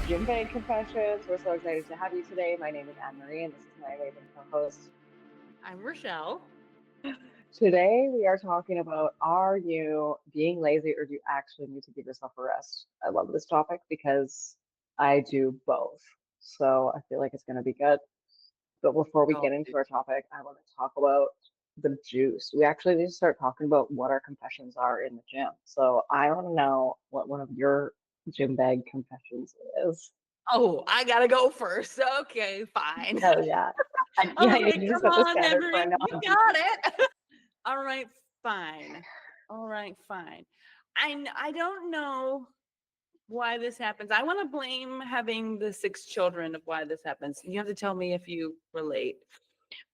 Gym Bag Confessions. We're so excited to have you today. My name is AnnMarie, and this is my amazing co-host. I'm Rochelle. Today, we are talking about, are you being lazy or do you actually need to give yourself a rest? I love this topic because I do both. So I feel like it's going to be good. But before we get into our topic, I want to talk about the juice. We actually need to start talking about what our confessions are in the gym. So I want to know what one of your gym bag confessions is. Oh, I gotta go first. Okay, fine. Hell yeah. You just Come set the on, standard for Henry, a you got it. All right, fine. I don't know why this happens. I want to blame having the 6 children of why this happens. You have to tell me if you relate.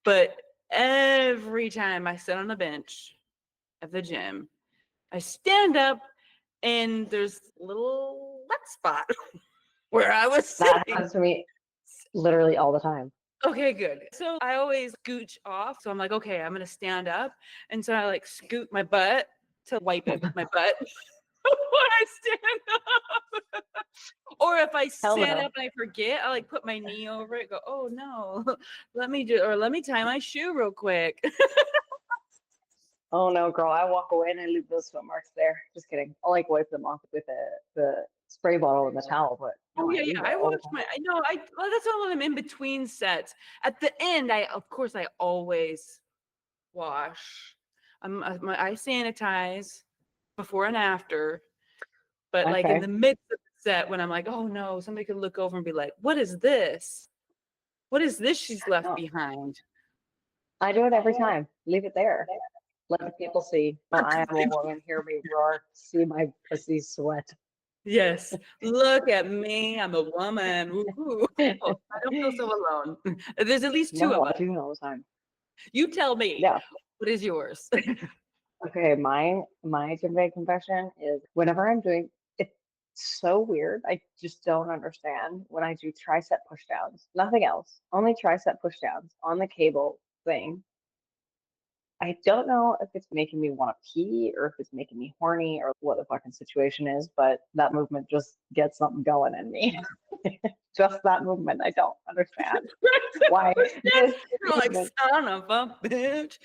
But every time I sit on a bench at the gym, I stand up and there's a little wet spot where I was sitting. That happens to me literally all the time. Okay, good. So I always scooch off. So I'm like, okay, I'm gonna stand up. And so I like scoot my butt to wipe it with my butt when I stand up. Or if I stand up and I forget, I like put my knee over it, go, oh no, let me tie my shoe real quick. Oh no, girl, I walk away and I leave those foot marks there. Just kidding. I'll like wipe them off with the spray bottle and the towel, but oh yeah. I wash well, that's all when I'm in between sets. At the end, of course I always wash. I sanitize before and after, but like in the midst of the set when I'm like, oh no, somebody could look over and be like, what is this? What is this she's left behind? I do it every time. Leave it there. Let the people see. Well, I am a woman. Hear me roar. See my pussy sweat. Yes. Look at me. I'm a woman. Woo-hoo. I don't feel so alone. There's at least 2 of us. I do it all the time. You tell me. Yeah. What is yours? Okay, my gym bag confession is whenever I'm doing it's so weird. I just don't understand when I do tricep pushdowns. Nothing else. Only tricep pushdowns on the cable thing. I don't know if it's making me want to pee or if it's making me horny or what the fucking situation is, but that movement just gets something going in me. Just that movement. I don't understand why. You're like, son of a bitch.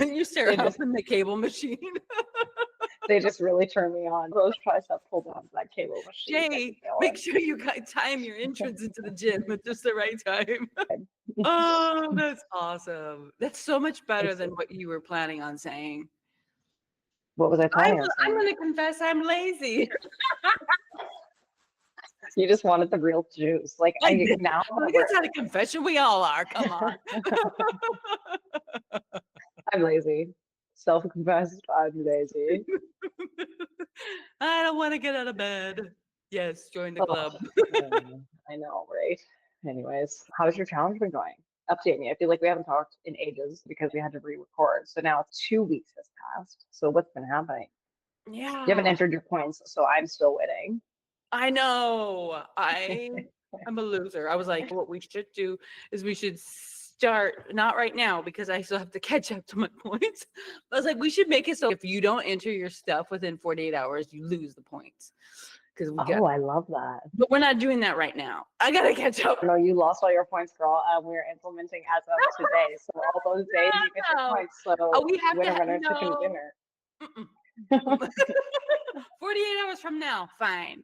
You stare up in the cable machine. They just really turn me on. Those tricep pull downs, that cable machine. Jay, make sure you time your entrance into the gym at just the right time. Oh, that's awesome. That's so much better than what you were planning on saying. What was I planning on saying? I'm going to confess I'm lazy. You just wanted the real juice. Like I now it's not a confession. We all are. Come on. I'm lazy. Self-confessed, I'm lazy. I don't want to get out of bed. Yes, join the club. I know, right? Anyways, how's your challenge been going? Update me. I feel like we haven't talked in ages because we had to re-record. So now 2 weeks has passed. So what's been happening? Yeah. You haven't entered your points, so I'm still winning. I know. I'm a loser. I was like, what we should do is we should start, not right now because I still have to catch up to my points. I was like, we should make it so if you don't enter your stuff within 48 hours, you lose the points. I love that. But we're not doing that right now. I got to catch up. No, you lost all your points, girl. We're implementing as of today. So all those days you get your points. So we have winner, chicken dinner. 48 hours from now, fine.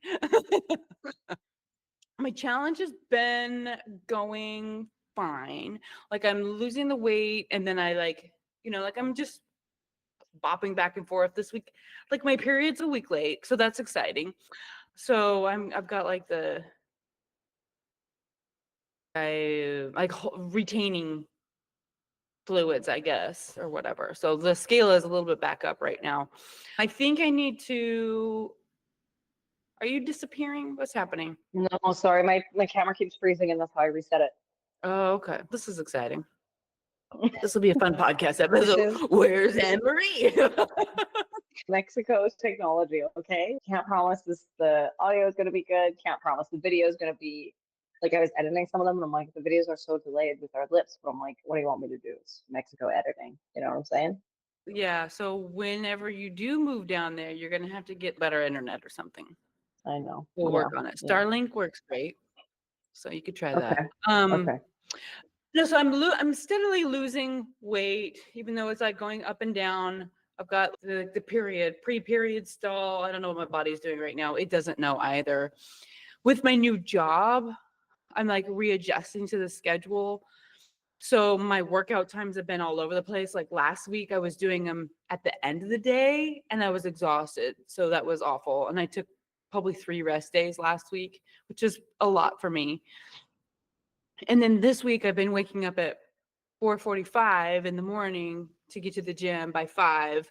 My challenge has been going fine. Like I'm losing the weight and then I I'm just bopping back and forth this week. Like my period's a week late, so that's exciting. So I've got like retaining fluids, I guess, or whatever. So the scale is a little bit back up right now. I think I need to. Are you disappearing? What's happening? No, sorry. My camera keeps freezing and that's how I reset it. Oh, okay. This is exciting. This will be a fun podcast episode. Where's AnnMarie? Mexico's technology, okay? Can't promise the audio is going to be good. Can't promise the video is going to be, like I was editing some of them and I'm like, the videos are so delayed with our lips, but I'm like, what do you want me to do? It's Mexico editing. You know what I'm saying? Yeah, so whenever you do move down there, you're going to have to get better internet or something. I know. We'll Yeah. work on it. Yeah. Starlink works great, so you could try that. Okay. Okay. No, so I'm steadily losing weight, even though it's like going up and down. I've got the pre-period stall. I don't know what my body's doing right now. It doesn't know either. With my new job, I'm like readjusting to the schedule. So my workout times have been all over the place. Like last week, I was doing them at the end of the day and I was exhausted. So that was awful. And I took probably 3 rest days last week, which is a lot for me. And then this week I've been waking up at 4:45 in the morning to get to the gym by 5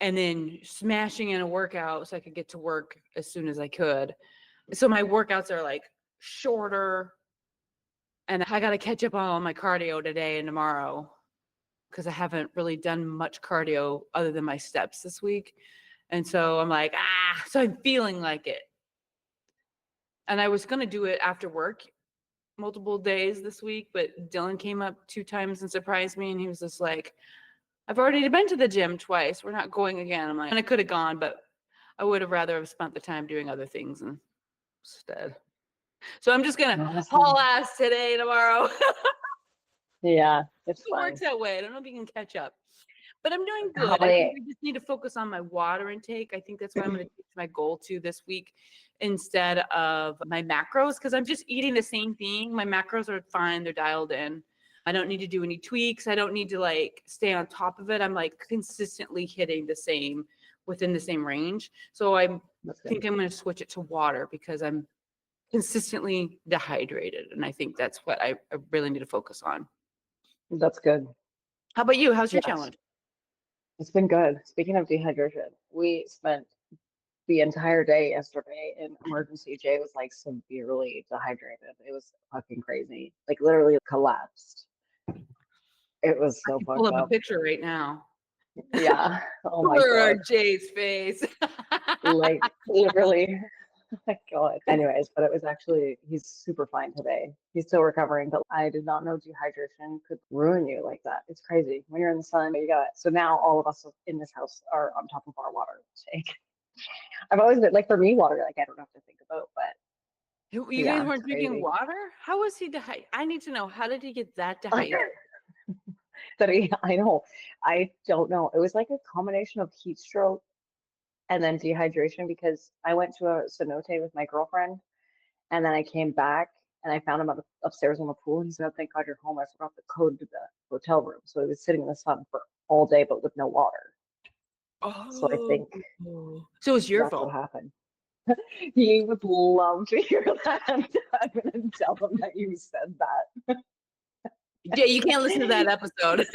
and then smashing in a workout so I could get to work as soon as I could. So my workouts are like shorter and I got to catch up on all my cardio today and tomorrow because I haven't really done much cardio other than my steps this week. And so I'm like, so I'm feeling like it. And I was going to do it after work multiple days this week, but Dylan came up 2 times and surprised me. And he was just like, I've already been to the gym twice. We're not going again. I'm like, and I could have gone, but I would have rather have spent the time doing other things instead. So I'm just going to haul ass today, tomorrow. Yeah, it's It fine. works that way. I don't know if you can catch up, but I'm doing good. I think I just need to focus on my water intake. I think that's what I'm going to teach my goal to this week instead of my macros, because I'm just eating the same thing. My macros are fine. They're dialed in. I don't need to do any tweaks. I don't need to like stay on top of it. I'm like consistently hitting the same within the same range. So I think I'm going to switch it to water because I'm consistently dehydrated. And I think that's what I really need to focus on. That's good. How about you? How's your challenge? It's been good. Speaking of dehydration, we spent the entire day yesterday in emergency. Jay was like severely dehydrated. It was fucking crazy. Like literally collapsed. It was so fucked Pull up up. a picture right now. Yeah. Oh my God. God. Jay's face. Like literally. Oh my God. Anyways, but it was actually, he's super fine today. He's still recovering, but I did not know dehydration could ruin you like that. It's crazy. When you're in the sun, you got it. So now all of us in this house are on top of our water intake. I've always been like, for me, water, like I don't have to think about, but you guys weren't drinking water? How was he dehydrated? I need to know, how did he get that dehydrated? I know. I don't know. It was like a combination of heat stroke and then dehydration because I went to a cenote with my girlfriend and then I came back and I found him upstairs on the pool. And he said, oh, thank God you're home. I forgot the code to the hotel room. So he was sitting in the sun for all day, but with no water. Oh. So I think so it was your fault. What happened. He would love to hear that. I'm going to tell him that you said that. Yeah, you can't listen to that episode.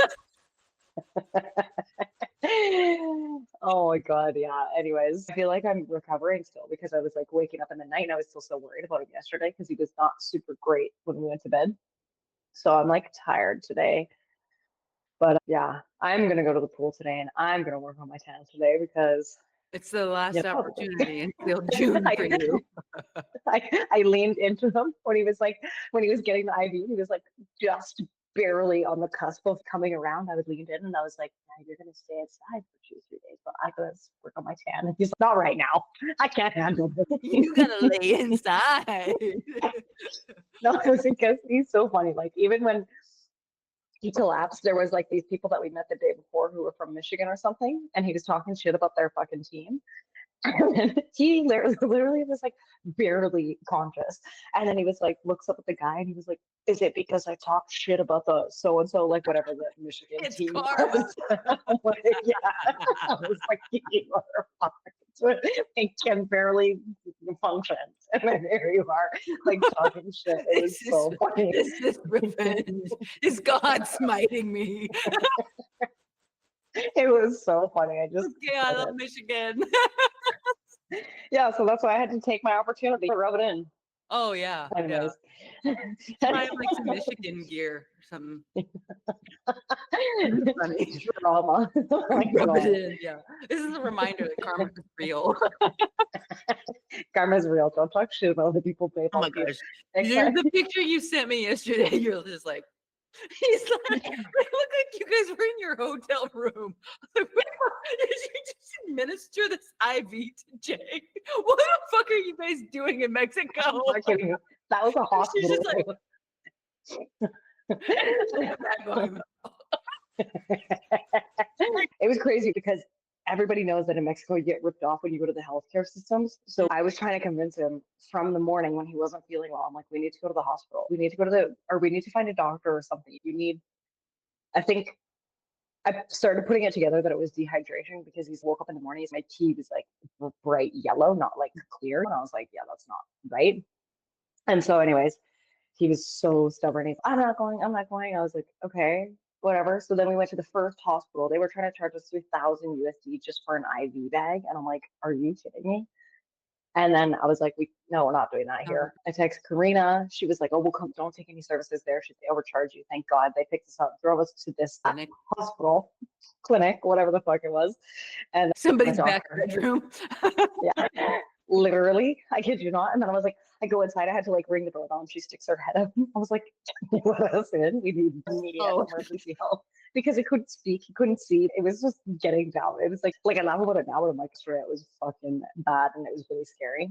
Oh my God, yeah. Anyways, I feel like I'm recovering still because I was like waking up in the night and I was still so worried about him yesterday because he was not super great when we went to bed. So I'm like tired today. But yeah, I'm gonna go to the pool today and I'm gonna work on my tan today because it's the last opportunity until June for you. I leaned into him when he was getting the IV. He was like just barely on the cusp of coming around. I was leaned in and I was like, yeah, you're gonna stay inside for 2-3 days, but I gotta work on my tan. And he's like, not right now. I can't handle this. You gotta lay inside. No, it was because he's so funny. Like even when he collapsed, there was like these people that we met the day before who were from Michigan or something, and he was talking shit about their fucking team. And then he literally was like barely conscious. And then he was like, looks up at the guy and he was like, is it because I talked shit about the so-and-so, like whatever the Michigan team was? Like, yeah. I was like, you are fucked. I can barely function. And then there you are, like talking shit. It was so funny. This is revenge. Is God smiting me? It was so funny. I love Michigan. Yeah, so that's why I had to take my opportunity to rub it in. Oh yeah. Anyways. Yeah. I have like some Michigan gear or something. Funny. Drama. Rub it in. Yeah. This is a reminder that karma is real. Karma's real. Don't talk shit about the people pay. Oh my gosh. The picture you sent me yesterday, you're just like, he's like, look like you guys were in your hotel room. Did you just administer this IV to Jay? What the fuck are you guys doing in Mexico? I'm not kidding you. That was a She's hospital. just like, It was crazy because everybody knows that in Mexico you get ripped off when you go to the healthcare systems. So I was trying to convince him from the morning when he wasn't feeling well. I'm like, we need to go to the hospital. We need to go to or we need to find a doctor or something. You need, I think I started putting it together that it was dehydration because he's woke up in the morning. My tea was like bright yellow, not like clear. And I was like, yeah, that's not right. And so, anyways, he was so stubborn. He's, I'm not going. I'm not going. I was like, okay, whatever. So then we went to the first hospital. They were trying to charge us 3,000 USD just for an IV bag. And I'm like, are you kidding me? And then I was like, no, we're not doing that here. I text Karina. She was like, oh, we'll come. Don't take any services there. They overcharge you. Thank God. They picked us up, drove us to this hospital, clinic, whatever the fuck it was. And somebody's back bedroom. Yeah, literally. I kid you not. And then I was like, I go inside. I had to like ring the doorbell and she sticks her head up. I was like, let us in. We need immediate emergency help because he couldn't speak. He couldn't see. It was just getting down. It was like I laugh about it now, but I'm like, sure, it was fucking bad and it was really scary.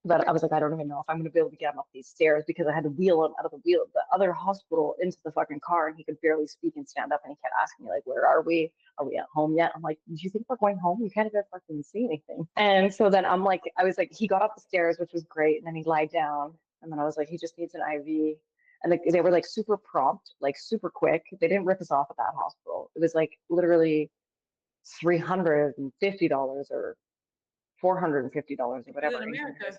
But I was like, I don't even know if I'm going to be able to get him up these stairs because I had to wheel him out of the other hospital into the fucking car and he could barely speak and stand up. And he kept asking me like, where are we? Are we at home yet? I'm like, do you think we're going home? You can't even fucking see anything. And so then I'm like, I was like, he got up the stairs, which was great. And then he lied down. And then I was like, he just needs an IV. And they were like super prompt, like super quick. They didn't rip us off at that hospital. It was like literally $350 or $450 or whatever. In America.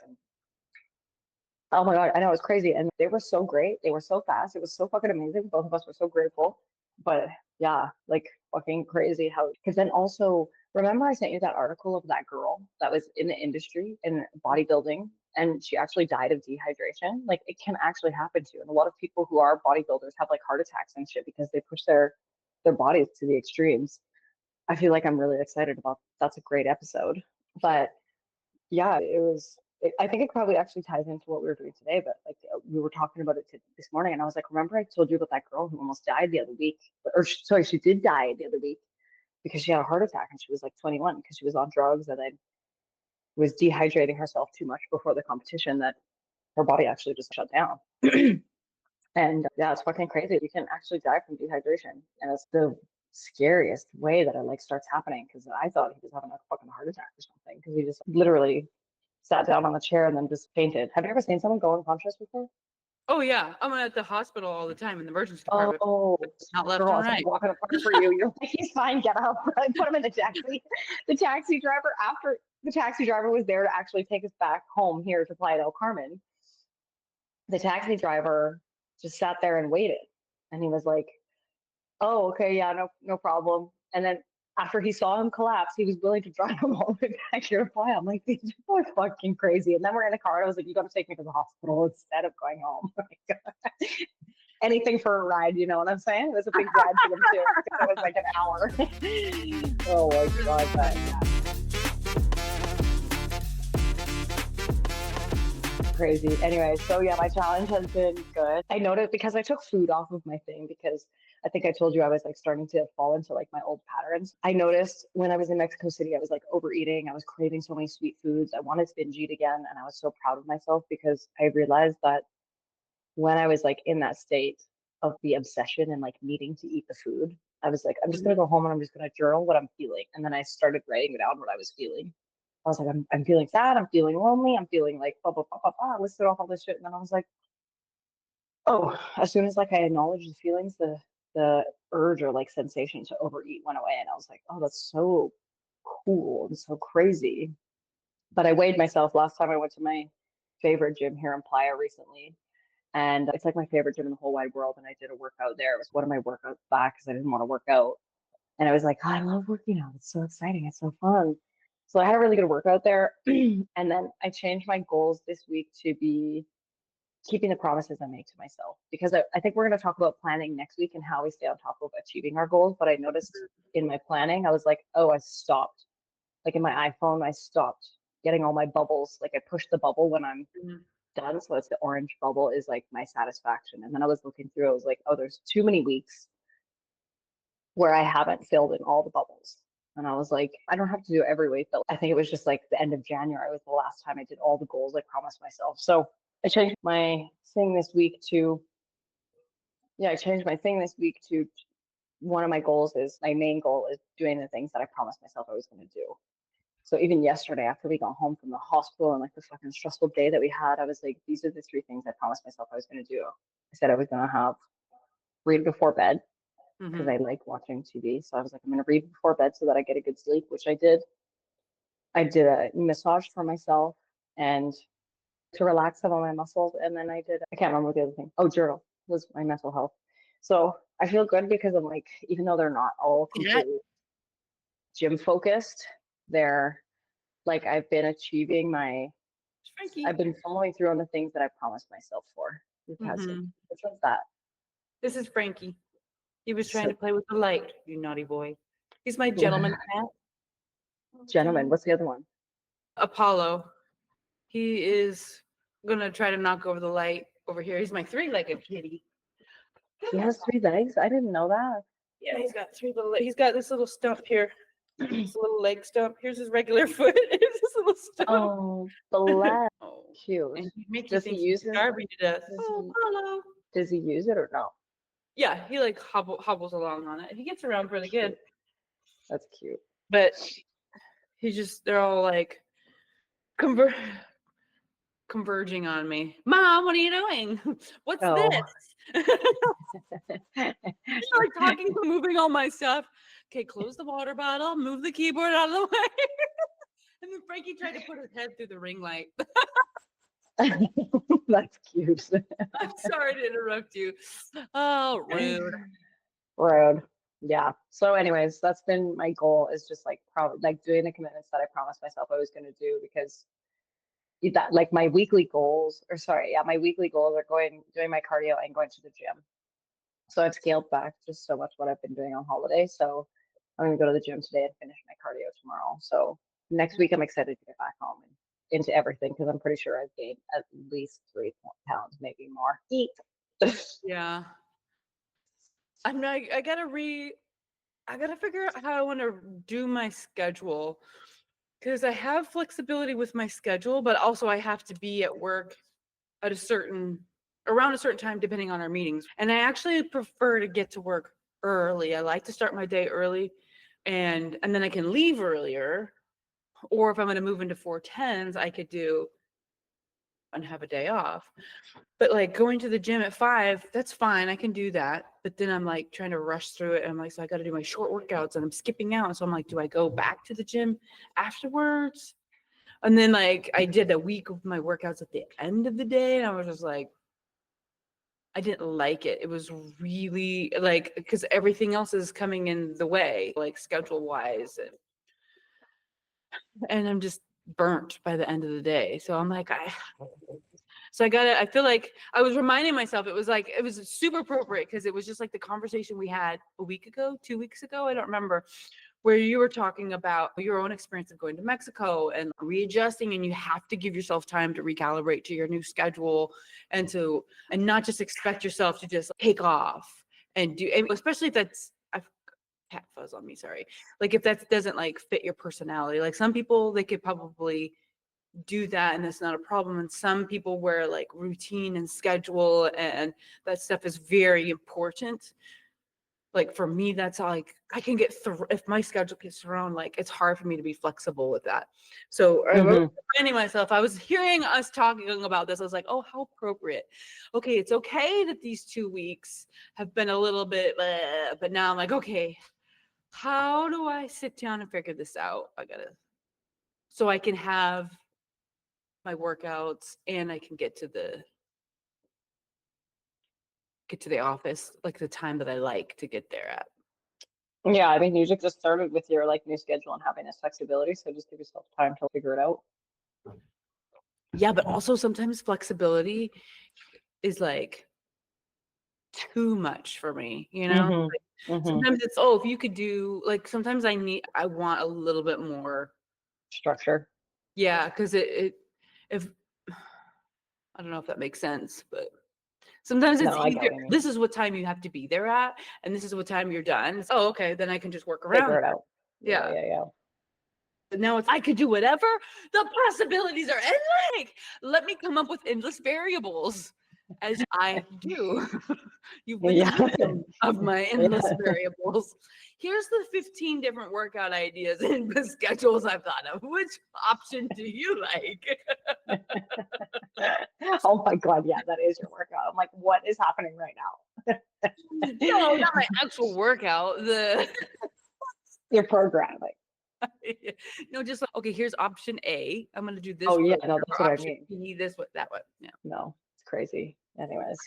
Oh my God, I know, it's crazy. And they were so great. They were so fast. It was so fucking amazing. Both of us were so grateful. But yeah, like fucking crazy how, because then also, remember I sent you that article of that girl that was in the industry in bodybuilding and she actually died of dehydration? Like it can actually happen to you. And a lot of people who are bodybuilders have like heart attacks and shit because they push their bodies to the extremes. I feel like I'm really excited about that's a great episode. But yeah, I think it probably actually ties into what we were doing today, but like we were talking about it this morning and I was like, remember I told you about that girl who almost died the other week, or sorry, she did die the other week because she had a heart attack and she was like 21 because she was on drugs and then was dehydrating herself too much before the competition that her body actually just shut down. And yeah, it's fucking crazy. You can actually die from dehydration. And it's the scariest way that it like starts happening because I thought he was having a fucking heart attack or something because he just literally sat down on the chair and then just fainted. Have you ever seen someone go unconscious before? Oh yeah, I'm at the hospital all the time in the emergency department. Oh, not left girl, and right. I'm walking apart for you. You're like, he's fine, get up. I put him in the taxi. The taxi driver, after the taxi driver was there to actually take us back home here to Playa del Carmen, the taxi driver just sat there and waited. And he was like, oh, okay, yeah, no problem. And then after he saw him collapse, he was willing to drive him all the way back here to Playa. I'm like, these people are fucking crazy. And then we're in the car. And I was like, you got to take me to the hospital instead of going home. Anything for a ride, you know what I'm saying? It was a big ride for them too. Because it was like an hour. Oh my God, but yeah. Crazy. Anyway, so yeah, my challenge has been good. I noticed because I took food off of my thing because I think I told you I was like starting to fall into like my old patterns. I noticed when I was in Mexico City, I was like overeating. I was craving so many sweet foods. I wanted to binge eat again. And I was so proud of myself because I realized that when I was like in that state of the obsession and like needing to eat the food, I was like, I'm just going to go home and I'm just going to journal what I'm feeling. And then I started writing down what I was feeling. I was like, I'm feeling sad. I'm feeling lonely. I'm feeling like blah, blah, blah, blah, blah. I listed off all this shit. And then I was like, oh, as soon as like I acknowledged the feelings, the urge or like sensation to overeat went away. And I was like, oh, that's so cool and so crazy. But I weighed myself last time I went to my favorite gym here in Playa recently. And it's like my favorite gym in the whole wide world. And I did a workout there. It was one of my workouts back because I didn't want to work out. And I was like, oh, I love working out. It's so exciting. It's so fun. So I had a really good workout there. And then I changed my goals this week to be keeping the promises I make to myself. Because I think we're going to talk about planning next week and how we stay on top of achieving our goals. But I noticed in my planning, I was like, oh, I stopped. Like in my iPhone, I stopped getting all my bubbles. Like I pushed the bubble when I'm done. So it's the orange bubble is like my satisfaction. And then I was looking through, I was like, oh, there's too many weeks where I haven't filled in all the bubbles. And I was like, I don't have to do it every week, but I think it was just like the end of January was the last time I did all the goals I promised myself. So I changed my thing this week to, yeah, I changed my thing this week to one of my goals is my main goal is doing the things that I promised myself I was going to do. So even yesterday, after we got home from the hospital and like the fucking stressful day that we had, I was like, these are the 3 things I promised myself I was going to do. I said I was going to have read before bed because I like watching TV. So I was like, I'm going to read before bed so that I get a good sleep, which I did. I did a massage for myself and to relax some of my muscles. And then I can't remember what the other thing. Oh, journal was my mental health. So I feel good because I'm like, even though they're not all completely gym focused, they're like, I've been achieving I've been following through on the things that I promised myself for. Which one's that? This is Frankie. He was trying to play with the light, you naughty boy. He's my gentleman cat. Gentleman. What's the other one? Apollo. He is gonna try to knock over the light over here. He's my 3-legged kitty. He has 3 legs? I didn't know that. Yeah, he's got 3 little legs. He's got this little stump here. This little leg stump. Here's his regular foot. Here's this little stump. Oh, the leg. Cute. And he'd make Does you think he use he's it? starving to death. Oh, Apollo. Does he use it or no? Yeah, he like hobbles along on it. He gets around pretty good. That's cute. But they're all like converging on me. Mom, what are you doing? What's this? Like talking, moving all my stuff. Okay, close the water bottle, move the keyboard out of the way. And then Frankie tried to put his head through the ring light. That's cute. I'm sorry to interrupt you. Oh, rude. Rude. Yeah. So anyways, that's been my goal is just like probably like doing the commitments that I promised myself I was going to do because that like my weekly goals my weekly goals are doing my cardio and going to the gym. So I've scaled back just so much what I've been doing on holiday. So I'm going to go to the gym today and finish my cardio tomorrow. So next week I'm excited to get back home and into everything because I'm pretty sure I've gained at least 3 pounds, maybe more. Eat. Yeah. I gotta figure out how I want to do my schedule because I have flexibility with my schedule, but also I have to be at work at around a certain time, depending on our meetings. And I actually prefer to get to work early. I like to start my day early and then I can leave earlier. Or if I'm going to move into 410s, I could do and have a day off. But like going to the gym at 5, that's fine. I can do that. But then I'm like trying to rush through it. And I'm like, so I got to do my short workouts and I'm skipping out. So I'm like, do I go back to the gym afterwards? And then like I did a week of my workouts at the end of the day. And I was just like, I didn't like it. It was really like, because everything else is coming in the way, like schedule wise. And I'm just burnt by the end of the day. So I'm like, I feel like I was reminding myself, it was super appropriate because it was just like the conversation we had a week ago, 2 weeks ago, I don't remember, where you were talking about your own experience of going to Mexico and readjusting, and you have to give yourself time to recalibrate to your new schedule and not just expect yourself to just take off and do, especially if that's, cat fuzz on me, sorry. Like if that doesn't like fit your personality, like some people, they could probably do that and that's not a problem. And some people where like routine and schedule and that stuff is very important. Like for me, that's like, I can get through, if my schedule gets thrown, like it's hard for me to be flexible with that. So I was reminding myself, I was hearing us talking about this. I was like, oh, how appropriate. Okay, it's okay that these 2 weeks have been a little bit, but now I'm like, okay, how do I sit down and figure this out? So I can have my workouts and I can get to the office, like the time that I like to get there at. Yeah, I mean, you just started with your like new schedule and having this flexibility, so just give yourself time to figure it out. Yeah, but also sometimes flexibility is like too much for me, you know? Sometimes it's, if you could do, like sometimes I want a little bit more structure. Yeah, because if I don't know if that makes sense, but sometimes it's easier. This is what time you have to be there at, and this is what time you're done. So, okay, then I can just work around. Figure it out. Yeah. Yeah. But now it's I could do whatever. The possibilities are endless. Let me come up with endless variables, as I do. You've been Yeah. the victim of my endless Yeah. variables. Here's the 15 different workout ideas and the schedules I've thought of. Which option do you like? Oh my God, yeah, that is your workout. I'm like, what is happening right now? No, not my actual workout. The You're programming. no, just like, okay, here's option A. I'm gonna do this. Oh yeah, first, no, or that's what I option mean. B, this one, that one. Yeah. No, it's crazy. Anyways.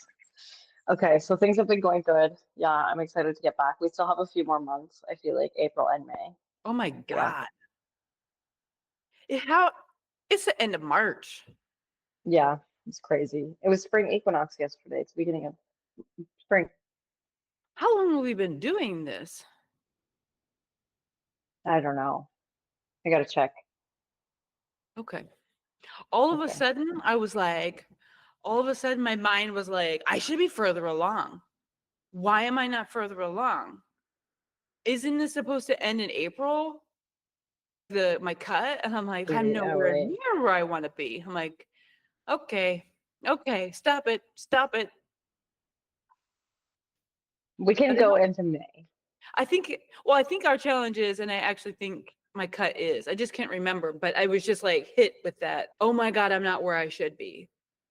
Okay, so things have been going good. Yeah, I'm excited to get back. We still have a few more months. I feel like April and May. Oh my Yeah. God. How it's the end of March. Yeah, it's crazy. It was spring equinox yesterday. It's the beginning of spring. How long have we been doing this? I don't know. I gotta check. Okay. All of a Okay. sudden, all of a sudden, my mind was like, I should be further along. Why am I not further along? Isn't this supposed to end in April? My cut? And I'm like, I'm Yeah, nowhere right. near where I want to be. I'm like, okay, stop it, stop it. We can But I go don't into May. I think I think our challenge is, and I actually think my cut is, I just can't remember, but I was just like hit with that. Oh my God, I'm not where I should be,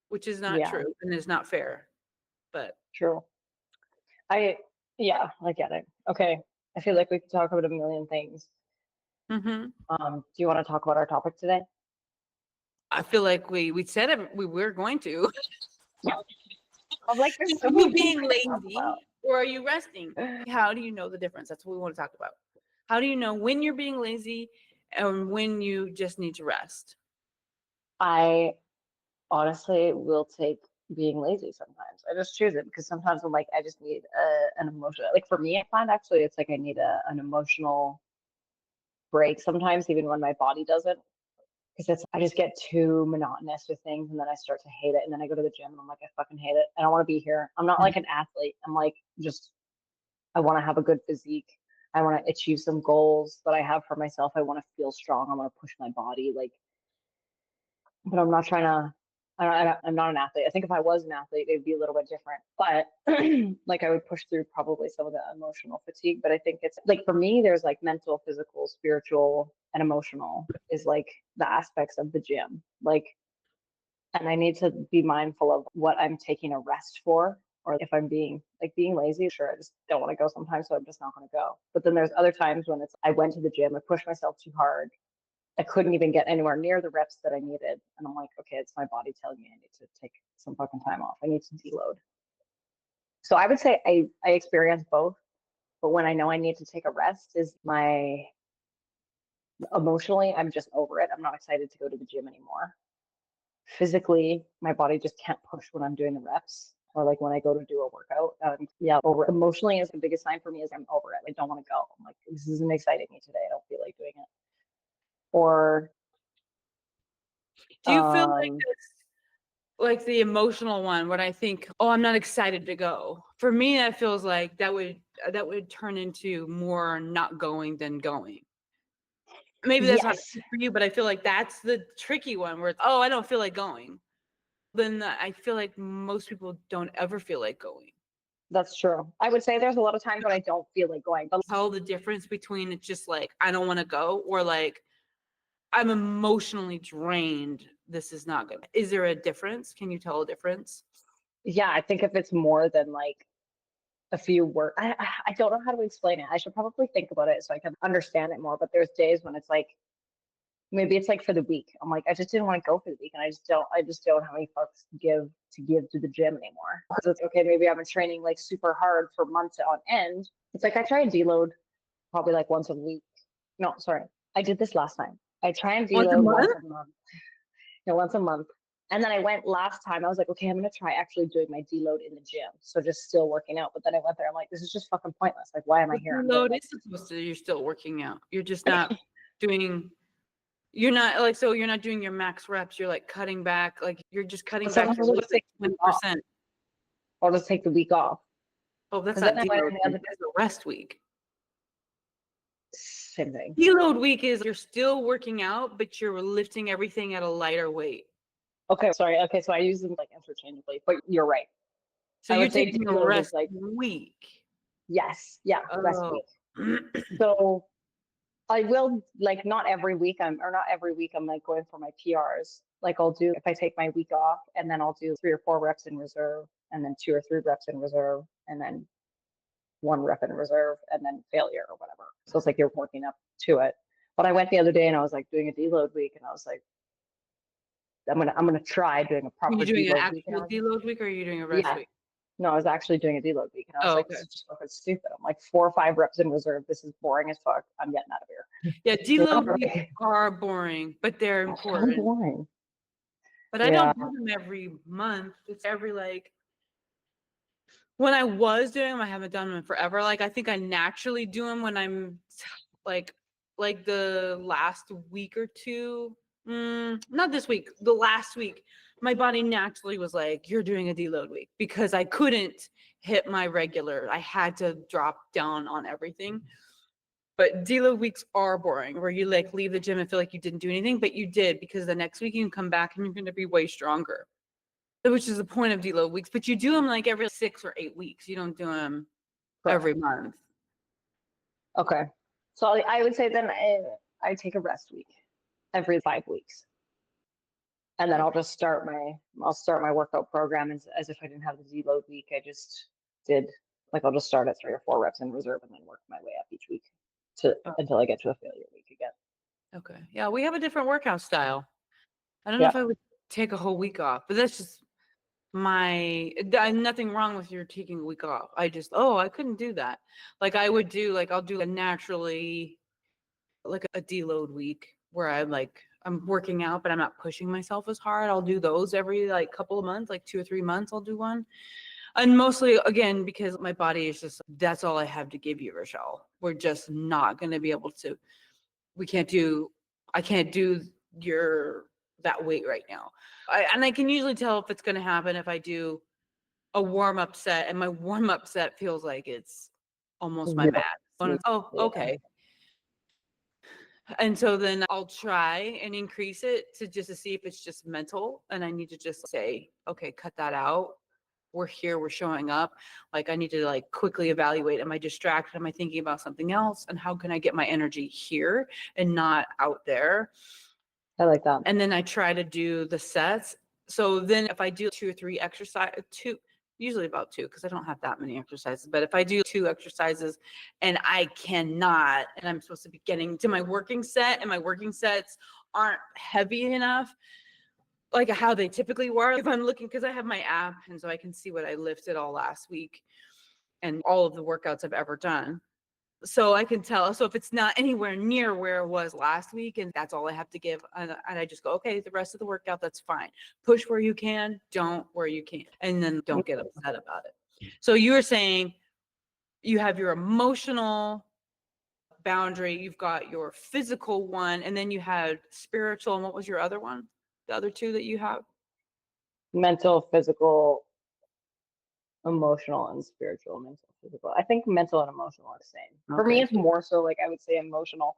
which is not Yeah, true and is not fair. But true. Yeah, I get it. Okay. I feel like we could talk about a million things. mhm. Do you want to talk about our topic today? I feel like we said it, we were going to. I'm like, there's so Are you many things being we could talk lazy or are you resting? about. How do you know the difference? That's what we want to talk about. How do you know when you're being lazy and when you just need to rest? I honestly will take being lazy sometimes. I just choose it because sometimes I'm like, I just need an emotional, like for me, I find actually it's like I need an emotional break sometimes, even when my body doesn't. Because I just get too monotonous with things and then I start to hate it. And then I go to the gym and I'm like, I fucking hate it. I don't want to be here. I'm not like an athlete. I'm like, just, I want to have a good physique. I want to achieve some goals that I have for myself. I want to feel strong. I want to push my body. Like, but I'm not trying to. I'm not an athlete. I think if I was an athlete, it'd be a little bit different. But like I would push through probably some of the emotional fatigue. But I think it's like for me, there's like mental, physical, spiritual, and emotional is like the aspects of the gym. Like, and I need to be mindful of what I'm taking a rest for, or if I'm being lazy. Sure, I just don't want to go sometimes, so I'm just not going to go. But then there's other times when it's I went to the gym, I pushed myself too hard, I couldn't even get anywhere near the reps that I needed. And I'm like, okay, it's my body telling me I need to take some fucking time off. I need to deload. So I would say I experience both. But when I know I need to take a rest is my emotionally, I'm just over it. I'm not excited to go to the gym anymore. Physically, my body just can't push when I'm doing the reps or like when I go to do a workout. Yeah, over emotionally is the biggest sign for me is I'm over it. I don't want to go. I'm like, this isn't exciting me today. I don't feel like doing it. Or Do you feel like um it's like the emotional one when I think, oh, I'm not excited to go? For me, that feels like that would turn into more not going than going. Maybe that's not yes. for you, but I feel like that's the tricky one where it's, oh, I don't feel like going. Then I feel like most people don't ever feel like going. That's true. I would say there's a lot of times when I don't feel like going, but Tell the difference between it's just like I don't want to go or like I'm emotionally drained. This is not good. Is there a difference? Can you tell a difference? yeah, I think if it's more than like a few words, I don't know how to explain it. I should probably think about it so I can understand it more. But there's days when it's like maybe it's like for the week. I'm like I just didn't want to go for the week, and I just don't have any fucks to give to the gym anymore. So it's okay. Maybe I've been training like super hard for months on end. It's like I try and deload probably like once a week. No, sorry, I did this last time. I try and Once a deload once month? a month. No, once a month. And then I went last time. I was like, okay, I'm gonna try actually doing my deload in the gym. So just still working out. But then I went there. I'm like, this is just fucking pointless. Like, why am I The here? I'm doing load like is supposed to, you're still working out. You're just not doing, you're not like, so you're not doing your max reps. You're like cutting back, like you're just cutting but back sometimes your I'll load just like take the week off. 20%. I'll just take the week off. Oh, that's Because then not I went deload. on the other That's a rest week. Same thing. Deload week is you're still working out, but you're lifting everything at a lighter weight. Okay, sorry. Okay, so I use them like interchangeably, but you're right. So I you're would say taking a deload is rest like, week. yes, yeah, rest Oh. week. So I will like not every week or not every week I'm like going for my PRs. Like I'll do if I take my week off and then I'll do 3 or 4 reps in reserve and then 2 or 3 reps in reserve and then 1 rep in reserve and then failure or whatever. So it's like you're working up to it. But I went the other day and I was like doing a deload week and I was like, I'm gonna try doing a Are you proper doing an deload week. And I actual was like, deload week or are you doing a rest yeah. week? No, I was actually doing a deload week and I was Oh, like, okay. this is just fucking stupid. I'm like 4 or 5 reps in reserve. This is boring as fuck. I'm getting out of here. Yeah, deload weeks Like, are boring, but they're so important. boring. But I Yeah. don't do them every month. It's every like when I was doing them, I haven't done them in forever. Like I think I naturally do them when I'm like the last week or two. Not this week, the last week. My body naturally was like, you're doing a deload week because I couldn't hit my regular. I had to drop down on everything. But deload weeks are boring where you like leave the gym and feel like you didn't do anything, but you did because the next week you can come back and you're going to be way stronger, which is the point of deload weeks. But you do them like every 6 or 8 weeks. You don't do them Correct. every month. Okay. So I would say then I take a rest week every 5 weeks. And then I'll start my workout program as if I didn't have the deload week. I just did like I'll just start at 3 or 4 reps in reserve and then work my way up each week until I get to a failure week again. Okay. Yeah, we have a different workout style. I don't know Yeah. if I would take a whole week off, but that's just nothing wrong with your taking a week off. I couldn't do that. Like I would do I'll do a naturally like a deload week where I'm working out, but I'm not pushing myself as hard. I'll do those every like couple of months, like 2 or 3 months, I'll do one. And mostly again, because my body is just, that's all I have to give you, Rochelle. We're just not going to be able to, I can't do that weight right now. And I can usually tell if it's going to happen if I do a warm-up set and my warm-up set feels like it's almost my max. Oh, okay. And so then I'll try and increase it to see if it's just mental. And I need to just say, okay, cut that out. We're here, we're showing up. Like I need to like quickly evaluate, am I distracted? Am I thinking about something else? And how can I get my energy here and not out there? I like that. And then I try to do the sets. So then if I do 2 or 3 usually about 2, because I don't have that many exercises. But if I do 2 exercises and I cannot, and I'm supposed to be getting to my working set and my working sets aren't heavy enough, like how they typically were, if I'm looking, because I have my app and so I can see what I lifted all last week and all of the workouts I've ever done. So I can tell. So if it's not anywhere near where it was last week and that's all I have to give, and I just go, okay, the rest of the workout, that's fine. Push where you can, don't where you can't, and then don't get upset about it. So you were saying you have your emotional boundary, you've got your physical one, and then you had spiritual. And what was your other one? The other 2 that you have? Mental, physical, emotional, and spiritual. Mental, physical. I think mental and emotional are the same. For me, it's more so like I would say emotional.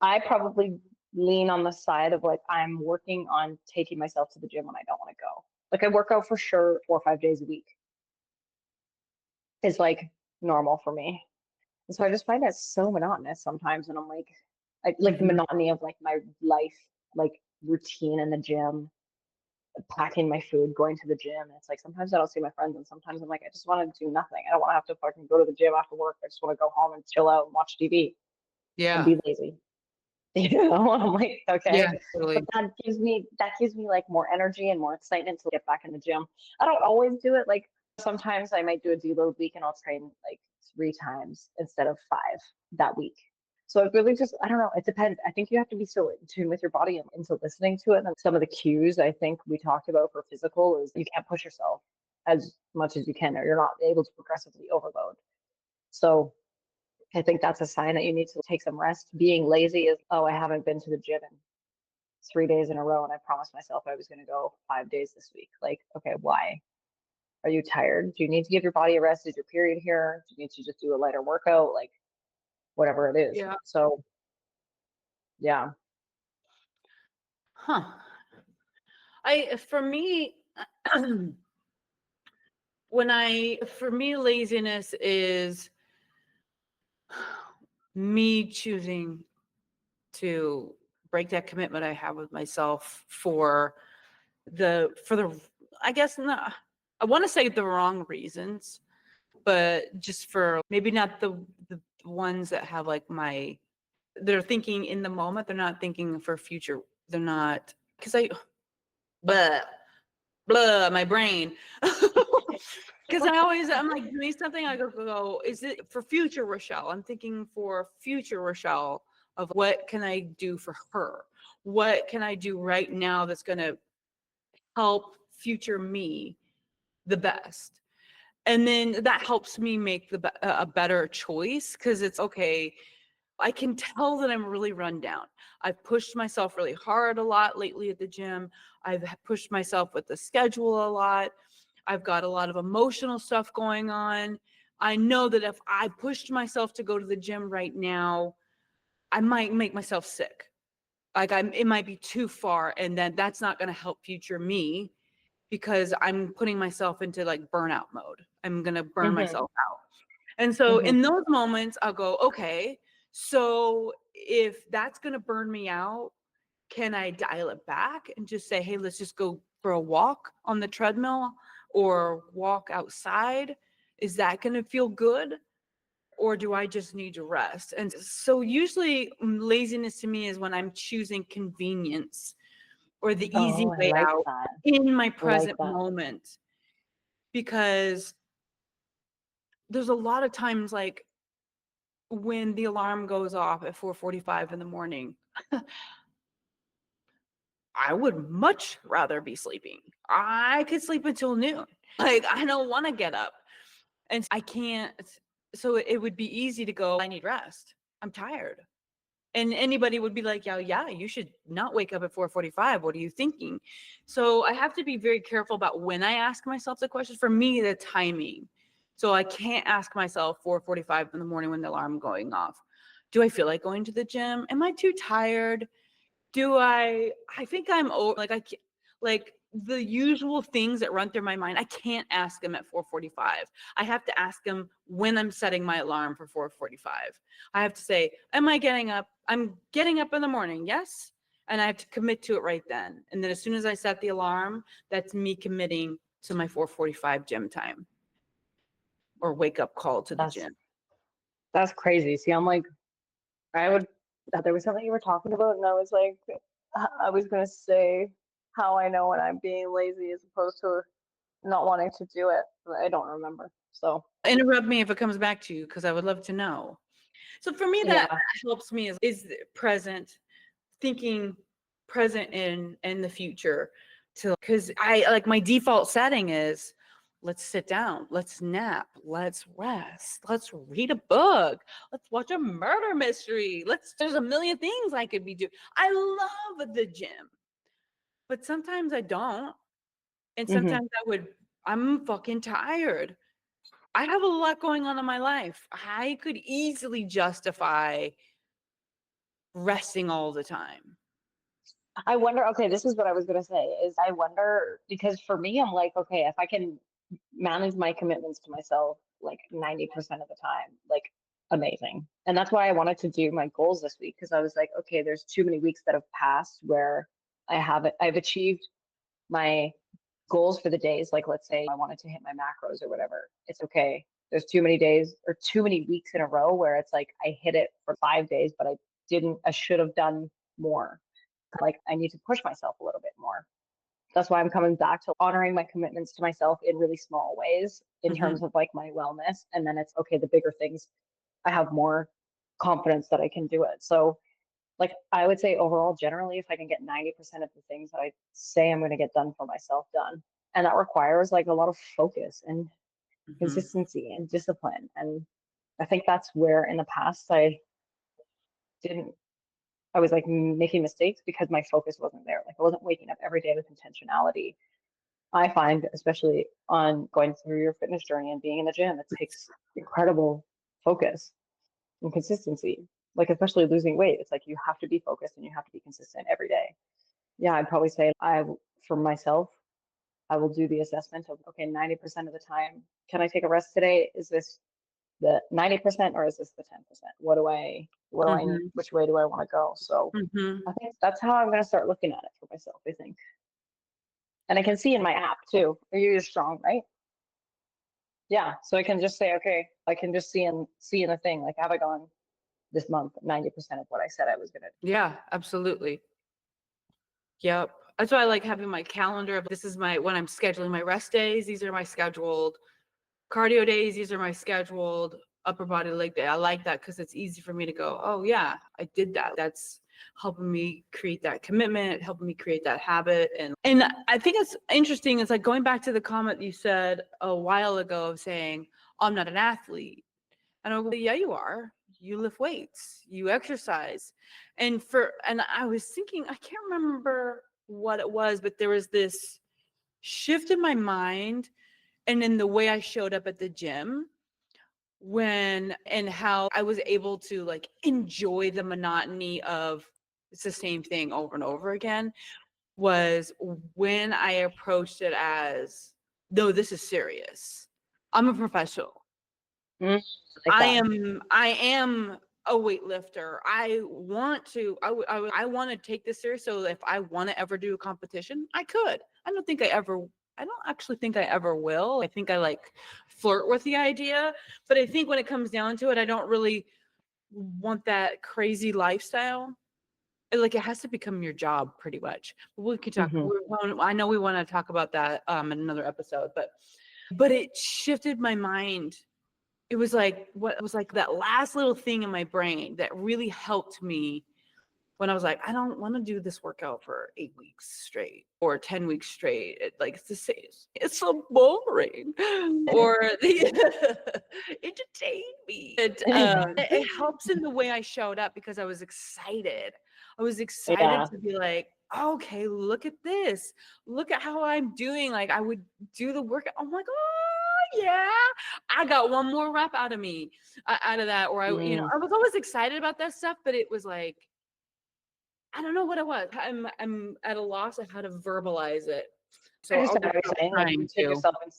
I probably lean on the side of like I'm working on taking myself to the gym when I don't want to go. Like I work out for sure 4 or 5 days a week. Is like normal for me. And so I just find that so monotonous sometimes. And I'm like the monotony of like my life, like routine in the gym, packing my food, going to the gym. And it's like sometimes I don't see my friends, and sometimes I'm like, I just want to do nothing. I don't want to have to fucking go to the gym after work. I just want to go home and chill out and watch TV and be lazy. You know, I'm like, okay. Yeah, totally. But that gives me like more energy and more excitement to get back in the gym. I don't always do it. Like sometimes I might do a deload week and I'll train like 3 times instead of 5 that week. So it really just, I don't know, it depends. I think you have to be so in tune with your body and into listening to it. And some of the cues I think we talked about for physical is you can't push yourself as much as you can, or you're not able to progressively overload. So I think that's a sign that you need to take some rest. Being lazy is, oh, I haven't been to the gym in 3 days in a row and I promised myself I was going to go 5 days this week. Like, okay, why? Are you tired? Do you need to give your body a rest? Is your period here? Do you need to just do a lighter workout? Like, whatever it is. Yeah. So Yeah. Huh. For me, for me, laziness is me choosing to break that commitment I have with myself for the I guess not, I want to say the wrong reasons, but just for maybe not the ones that have like they're thinking in the moment, they're not thinking for future. They're not, because blah blah my brain. Because I'm like doing something, I go, is it for future Rochelle? I'm thinking for future Rochelle of what can I do for her? What can I do right now that's going to help future me the best? And then that helps me make a better choice, because it's okay. I can tell that I'm really run down. I've pushed myself really hard a lot lately at the gym. I've pushed myself with the schedule a lot. I've got a lot of emotional stuff going on. I know that if I pushed myself to go to the gym right now, I might make myself sick. Like it might be too far, and then that's not going to help future me, because I'm putting myself into like burnout mode. I'm going to burn Mm-hmm. myself out. And so Mm-hmm. in those moments, I'll go, okay, so if that's going to burn me out, can I dial it back and just say, hey, let's just go for a walk on the treadmill or walk outside? Is that going to feel good? Or do I just need to rest? And so usually laziness to me is when I'm choosing convenience or the easy Oh, I way like out that. in my I like present that. moment. Because there's a lot of times, like when the alarm goes off at 4:45 in the morning, I would much rather be sleeping. I could sleep until noon. Like, I don't want to get up. And I can't. So it would be easy to go, I need rest. I'm tired. And anybody would be like, yeah, you should not wake up at 4:45. What are you thinking? So I have to be very careful about when I ask myself the question. For me, the timing. So I can't ask myself 4:45 in the morning when the alarm going off. Do I feel like going to the gym? Am I too tired? Do I think I'm over, like I can't, like the usual things that run through my mind, I can't ask them at 4:45. I have to ask them when I'm setting my alarm for 4:45. I have to say, am I getting up? I'm getting up in the morning, yes? And I have to commit to it right then. And then as soon as I set the alarm, that's me committing to my 4:45 gym time or wake up call to the That's gym. that's crazy. See, I'm like, I would. There was something you were talking about, and I was like, I was gonna say how I know when I'm being lazy as opposed to not wanting to do it, but I don't remember. So Interrupt me if it comes back to you, because I would love to know. So for me, that yeah. helps me is present, thinking present in the future, to, because I like my default setting is let's sit down, let's nap, let's rest, let's read a book, let's watch a murder mystery, there's a million things I could be doing. I love the gym, but sometimes I don't. And Hmm. sometimes I'm fucking tired. I have a lot going on in my life. I could easily justify resting all the time. I wonder, okay, this is what I was gonna say, is I wonder because for me, I'm like, okay, if I can manage my commitments to myself like 90% of the time, like amazing. And that's why I wanted to do my goals this week because I was like, okay, there's too many weeks that have passed where I've achieved my goals for the days. Like let's say I wanted to hit my macros or whatever. It's okay. There's too many days or too many weeks in a row where it's like I hit it for 5 days, but I should have done more. Like I need to push myself a little bit more. That's why I'm coming back to honoring my commitments to myself in really small ways in terms Mhm. of like my wellness. And then it's okay, the bigger things, I have more confidence that I can do it. So, like, I would say overall, generally, if I can get 90% of the things that I say I'm going to get done for myself done, and that requires like a lot of focus and Mhm. consistency and discipline. And I think that's where in the past didn't I was like making mistakes because my focus wasn't there. Like I wasn't waking up every day with intentionality. I find, especially on going through your fitness journey and being in the gym, it takes incredible focus and consistency. Like, especially losing weight, it's like you have to be focused and you have to be consistent every day. Yeah, I'd probably say for myself, I will do the assessment of, okay, 90% of the time, can I take a rest today? Is this the 90% or is this the 10%? What do I need? Mm-hmm. Which way do I want to go? So Mm-hmm. I think that's how I'm going to start looking at it for myself, I think. And I can see in my app too. You're strong, right? Yeah. So I can just say, okay, I can just see in the thing, like, have I gone this month 90% of what I said I was going to do? Yeah, absolutely. Yep. That's why I like having my calendar. This is when I'm scheduling my rest days. These are my scheduled cardio days. These are my scheduled upper body leg day. I like that because it's easy for me to go, oh yeah, I did that. That's helping me create that commitment, helping me create that habit. And I think it's interesting. It's like going back to the comment you said a while ago of saying, oh, I'm not an athlete. And I'm like, yeah, you are. You lift weights, you exercise. And I was thinking, I can't remember what it was, but there was this shift in my mind and in the way I showed up at the gym and how I was able to like enjoy the monotony of it's the same thing over and over again was when I approached it as, no, this is serious. I'm a professional. Like I that. am a weightlifter. I want to take this serious. So if I want to ever do a competition, I could. I don't actually think I ever will. I think I like flirt with the idea, but I think when it comes down to it, I don't really want that crazy lifestyle. Like it has to become your job pretty much. We could talk. I know we want to talk about that in another episode, but it shifted my mind. It was like that last little thing in my brain that really helped me when I was like, I don't want to do this workout for 8 weeks straight or 10 weeks straight. It's so boring. Or entertain me. It helps in the way I showed up because I was excited. I was excited to be like, okay, look at this. Look at how I'm doing. Like I would do the workout. I'm like, oh yeah, I got one more rep out of me, out of that. Or I was always excited about that stuff, but it was like, I don't know what it was. I'm at a loss of how to verbalize it. So I understand what you're saying. Like you take yourself and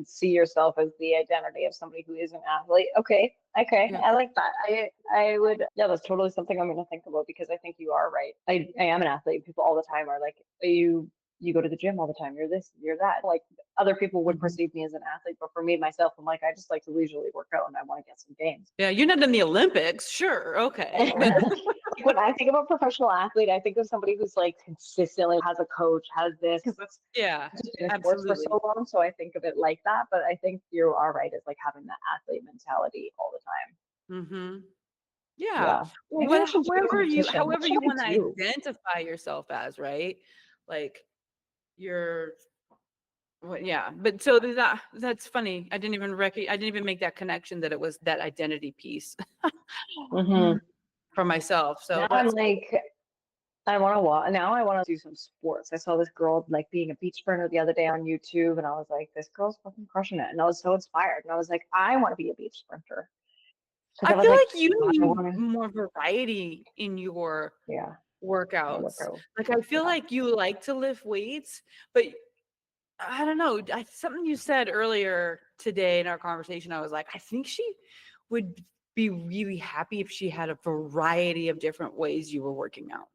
see yourself as the identity of somebody who is an athlete. Okay. Yeah. I like that. I would, yeah, that's totally something I'm going to think about because I think you are right. I am an athlete. People all the time are like, you go to the gym all the time. You're this, you're that. Like other people would perceive me as an athlete, but for me, myself, I'm like, I just like to leisurely work out and I want to get some gains. Yeah. You're not in the Olympics. Sure. Okay. When I think of a professional athlete, I think of somebody who's like consistently has a coach, has this, because that's just been in sports for so long. So I think of it like that. But I think you are right. It's like having that athlete mentality all the time. Mm-hmm. Yeah. Well, however you want to identify yourself as, right? Like you're, well, yeah. But so that's funny. I didn't even make that connection that it was that identity piece. For myself. So now I'm like, I want to do some sports. I saw this girl like being a beach sprinter the other day on YouTube, and I was like, this girl's fucking crushing it. And I was so inspired. And I was like, I want to be a beach sprinter. I feel like you need more variety in your workouts. Like I feel like you like to lift weights, but I don't know. Something you said earlier today in our conversation, I was like, I think she would be really happy if she had a variety of different ways you were working out.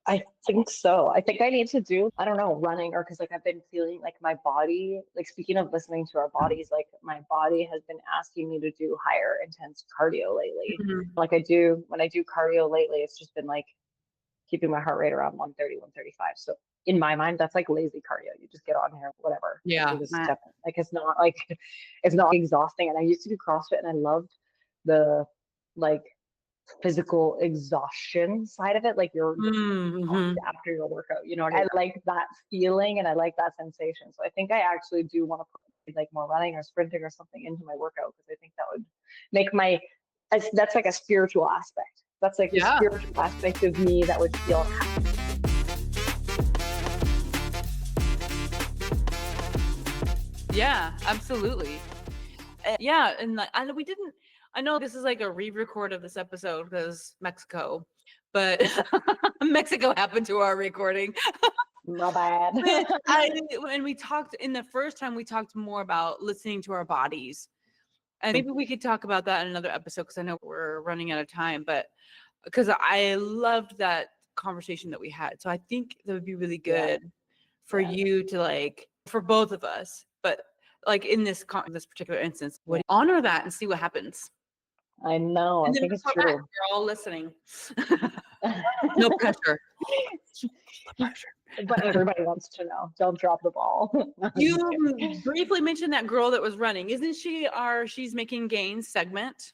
I think so. I think I need to do, I don't know, running or because like I've been feeling like my body, like speaking of listening to our bodies, like my body has been asking me to do higher intense cardio lately. Like when I do cardio lately, it's just been like keeping my heart rate around 130, 135. So in my mind, that's like lazy cardio. You just get on here, whatever. Yeah. Like it's not exhausting. And I used to do CrossFit and I loved the like physical exhaustion side of it. Like you're after your workout, you know, I like that feeling and I like that sensation. So I think I actually do want to put like more running or sprinting or something into my workout because I think that would make that's like a spiritual aspect. That's like the spiritual aspect of me that would feel happy. Yeah, absolutely. Yeah, and we didn't. I know this is like a re-record of this episode because Mexico, but Mexico happened to our recording. My bad. When we talked in the first time, we talked more about listening to our bodies. And maybe we could talk about that in another episode because I know we're running out of time, but because I loved that conversation that we had. So I think that would be really good for you to like, for both of us, but like in this particular instance, would honor that and see what happens. I know. And I think it's true. You're all listening. No pressure. No pressure. But everybody wants to know. Don't drop the ball. You briefly mentioned that girl that was running. Isn't she She's Making Gains segment?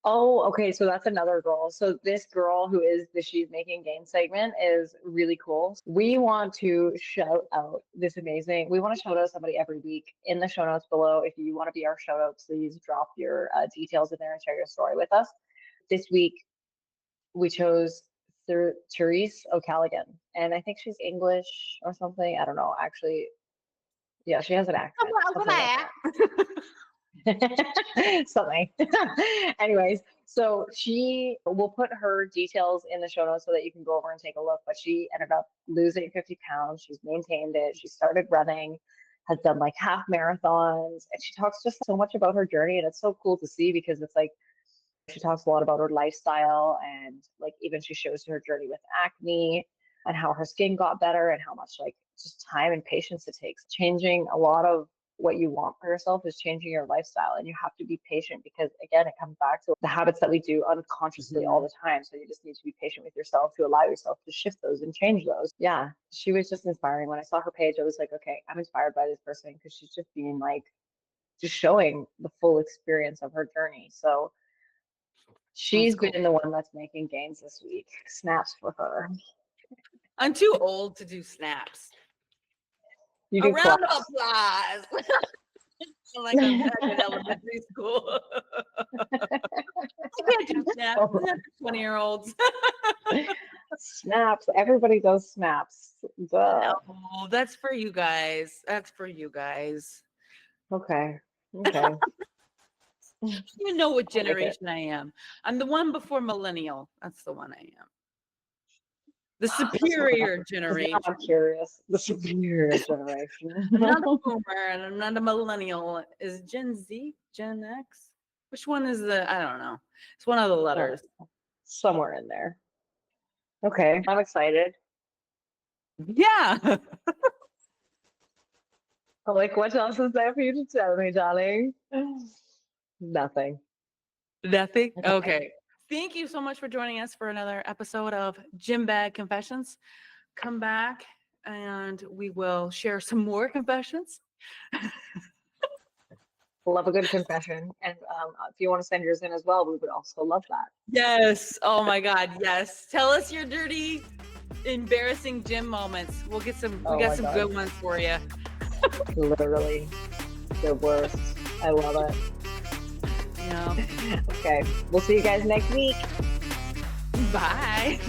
Oh, okay. So that's another girl. So this girl who is the She's Making Gains segment is really cool. We want to shout out this amazing, we want to shout out somebody every week in the show notes below. If you want to be our shout out, please drop your details in there and share your story with us. This week, we chose Therese O'Callaghan, and I think she's English or something. I don't know. Actually, yeah, she has an accent. Something. Anyways, so she will put her details in the show notes so that you can go over and take a look. But she ended up losing 50 pounds. She's maintained it. She started running, has done like half marathons, and she talks just so much about her journey. And it's so cool to see because it's like she talks a lot about her lifestyle, and like even she shows her journey with acne and how her skin got better and how much like just time and patience it takes. Changing a lot of what you want for yourself is changing your lifestyle, and you have to be patient because again, it comes back to the habits that we do unconsciously all the time. So you just need to be patient with yourself to allow yourself to shift those and change those. Yeah, she was just inspiring. When I saw her page, I was like, okay, I'm inspired by this person because she's just being like, just showing the full experience of her journey. So she's been the one that's making gains this week. Snaps for her. I'm too old to do snaps. You do a round of applause. Like I'm back in elementary school. I can't do snaps. Not for 20-year-olds. Snaps. Everybody does snaps. Duh. No, that's for you guys. That's for you guys. Okay. Okay. You know what generation I am. I'm the one before millennial. That's the one I am. The superior generation. I'm curious. The superior generation. I'm not a boomer and I'm not a millennial. Is it Gen Z? Gen X? Which one is the? I don't know. It's one of the letters. Somewhere in there. Okay. I'm excited. Yeah. I'm like, what else is there for you to tell me, darling? Nothing. Nothing? Okay. Thank you so much for joining us for another episode of Gym Bag Confessions. Come back and we will share some more confessions. Love a good confession. And if you want to send yours in as well, we would also love that. Yes. Oh my God. Yes. Tell us your dirty, embarrassing gym moments. We'll get some, we got some good ones for you. Literally the worst. I love it. Yeah. Okay. We'll see you guys next week. Bye.